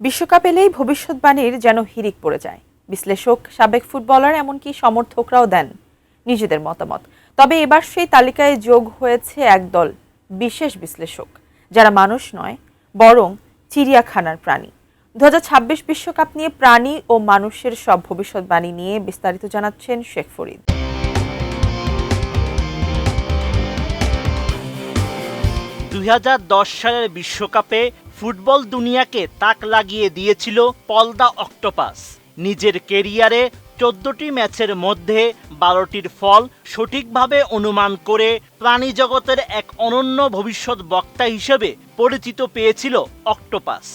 বিশ্বকাপ এলেই ভবিষ্যৎবাণীর যেন হিড়িক পড়ে যায়। বিশ্লেষক, সাবেক ফুটবলার এমনকি সমর্থকরাও দেন নিজেদের মতামত। তবে এবার সেই তালিকায় যোগ হয়েছে একদল বিশেষ বিশ্লেষক, যারা মানুষ নয় বরং চিড়িয়াখানার প্রাণী। 2026 বিশ্বকাপ নিয়ে প্রাণী ও মানুষের সব ভবিষ্যৎবাণী নিয়ে বিস্তারিত জানাচ্ছেন শেখ ফরিদ। 2010 সালের বিশ্বকাপে ফুটবল দুনিয়াকে তাক লাগিয়ে দিয়েছিল পল দ্য অক্টোপাস। নিজের কেরিয়ারে 14টি ম্যাচের মধ্যে 12টির ফল সঠিকভাবে অনুমান করে প্রাণী জগতের এক অনন্য ভবিষ্যৎ বক্তা হিসেবে পরিচিত পেয়েছিল অক্টোপাস।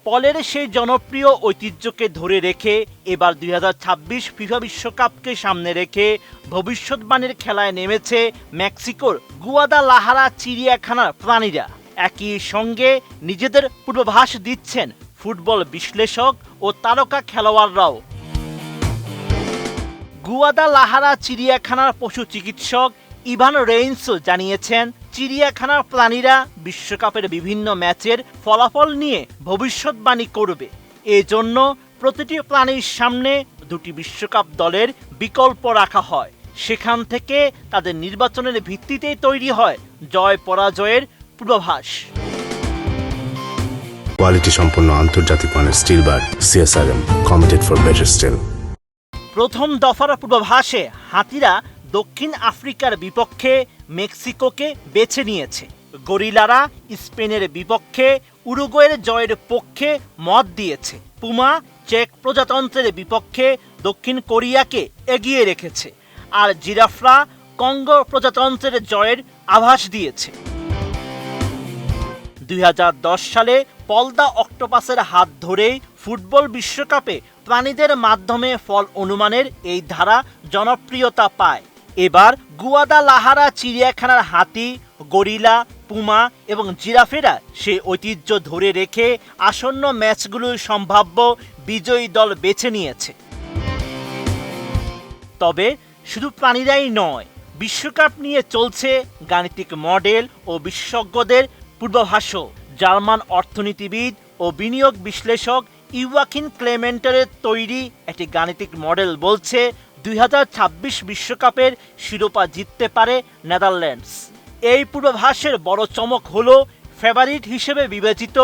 পলের সেই জনপ্রিয় ঐতিহ্যকে ধরে রেখে এবার 2026 ফিফা বিশ্বকাপকে সামনে রেখে ভবিষ্যৎবাণীর খেলায় নেমেছে মেক্সিকোর গুয়াদালাহারা চিড়িয়াখানার প্রাণীরা। একই সঙ্গে নিজেদের পূর্বাভাস দিচ্ছেন ফুটবল বিশ্লেষক ও তারকা খেলোয়াড়রাও। গুয়াদালাহারা চিড়িয়াখানার পশু চিকিৎসক ইভান রেইনসো জানিয়েছেন, চিড়িয়াখানার প্রাণীরা বিশ্বকাপের বিভিন্ন ম্যাচের ফলাফল নিয়ে ভবিষ্যৎবাণী করবে। এজন্য প্রতিটি প্রাণীর সামনে দুটি বিশ্বকাপ দলের বিকল্প রাখা হয়। সেখান থেকে তাদের নির্বাচনের ভিত্তিতেই তৈরি হয় জয় পরাজয়ের পূর্বাভাস। কোয়ালিটি সম্পন্ন আন্তর্জাতিক মানের still bar CSRM, committed for better still. প্রথম দফার পূর্বাভাসে হাতিরা দক্ষিণ আফ্রিকার বিপক্ষে মেক্সিকোকে বেছে নিয়েছে। গরিলারা স্পেনের বিপক্ষে উরুগুয়ের জয়ের পক্ষে মত দিয়েছে। পুমা চেক প্রজাতন্ত্রের বিপক্ষে দক্ষিণ কোরিয়াকে এগিয়ে রেখেছে। আর জিরাফরা কঙ্গো প্রজাতন্ত্রের জয়ের আভাস দিয়েছে। 2010 সালে পল দ্য অক্টোপাসের হাত ধরেই ফুটবল বিশ্বকাপে প্রাণীদের মাধ্যমে ফল অনুমানের এই ধারা জনপ্রিয়তা পায়। এবার গুয়াদালাহারা চিড়িয়াখানার হাতি, গরিলা, পুমা এবং জিরাফেরা সেই ঐতিহ্য ধরে রেখে আসন্ন ম্যাচগুলোর সম্ভাব্য বিজয়ী দল বেছে নিয়েছে। তবে শুধু প্রাণীরাই নয়, বিশ্বকাপ নিয়ে চলছে গাণিতিক মডেল ও বিশেষজ্ঞদের পূর্বাভাসও। জার্মান অর্থনীতিবিদ ও বিনিয়োগ বিশ্লেষক ইওয়াকিন ক্লেমেন্টের তৈরি একটি গাণিতিক মডেল বলছে 2026 বিশ্বকাপের শিরোপা জিততে পারে নেদারল্যান্ডস। এই পূর্বাভাসের বড় চমক হলো ফেভারিট হিসেবে বিবেচিত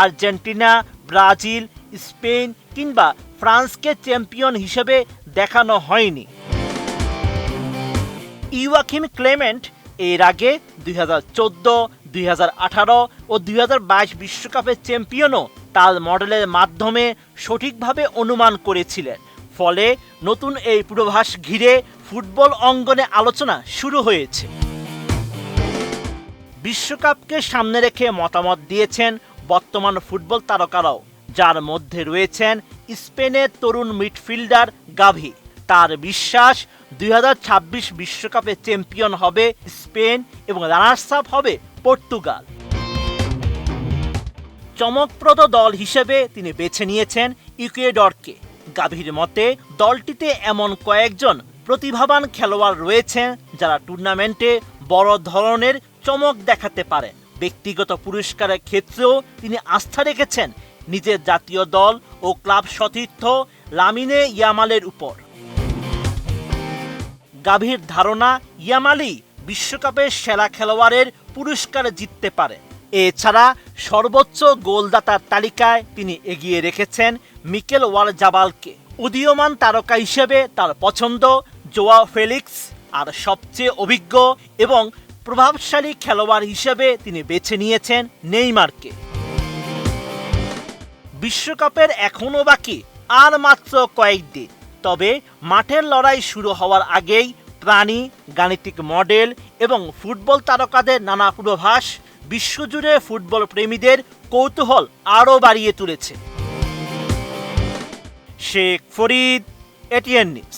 আর্জেন্টিনা, ব্রাজিল, স্পেন কিংবা ফ্রান্সকে চ্যাম্পিয়ন হিসেবে দেখানো হয়নি। ইওয়াকিম ক্লেমেন্ট এর আগে 2014, 2018 ও 2022 বিশ্বকাপের চ্যাম্পিয়নও তার মডেলের মাধ্যমে সঠিকভাবে অনুমান করেছিলেন। ফলে নতুন এই পূর্বাভাস ঘিরে ফুটবল অঙ্গনে আলোচনা শুরু হয়েছে। বিশ্বকাপকে সামনে রেখে মতামত দিয়েছেন বর্তমান ফুটবল তারকারাও, যার মধ্যে রয়েছেন স্পেনের তরুণ মিডফিল্ডার গাভি। তার বিশ্বাস 2026 বিশ্বকাপে চ্যাম্পিয়ন হবে স্পেন এবং রানার্স আপ হবে পর্তুগাল। চমকপ্রদ দল হিসেবে তিনি বেছে নিয়েছেন ইকুয়েডরকে। গাভীর মতে দলটিতে এমন কয়েকজন প্রতিভাবান খেলোয়াড় রয়েছেন যারা টুর্নামেন্টে বড় ধরনের চমক দেখাতে পারে। ব্যক্তিগত পুরস্কারের ক্ষেত্রেও তিনি আস্থা রেখেছেন নিজের জাতীয় দল ও ক্লাব সতীর্থ লামিনে ইয়ামালের উপর। গাভীর ধারণা, ইয়ামালি বিশ্বকাপের সেরা খেলোয়াড়ের পুরস্কার জিততে পারে। এছাড়া সর্বোচ্চ গোলদাতার তালিকায় তিনি এগিয়ে রেখেছেন মিকেল ওয়ারজাবালকে। উদীয়মান তারকা হিসেবে তার পছন্দ জোয়াও ফেলিক্স, আর সবচেয়ে অভিজ্ঞ এবং প্রভাবশালী খেলোয়াড় হিসেবে তিনি বেছে নিয়েছেন নেইমারকে। বিশ্বকাপের এখনও বাকি আর মাত্র কয়েকদিন। তবে মাঠের লড়াই শুরু হওয়ার আগেই প্রাণী, গাণিতিক মডেল এবং ফুটবল তারকাদের নানা পূর্বাভাস বিশ্বজুড়ে ফুটবল প্রেমীদের কৌতূহল আরও বাড়িয়ে তুলেছে। Sheikh Farid, ATN news.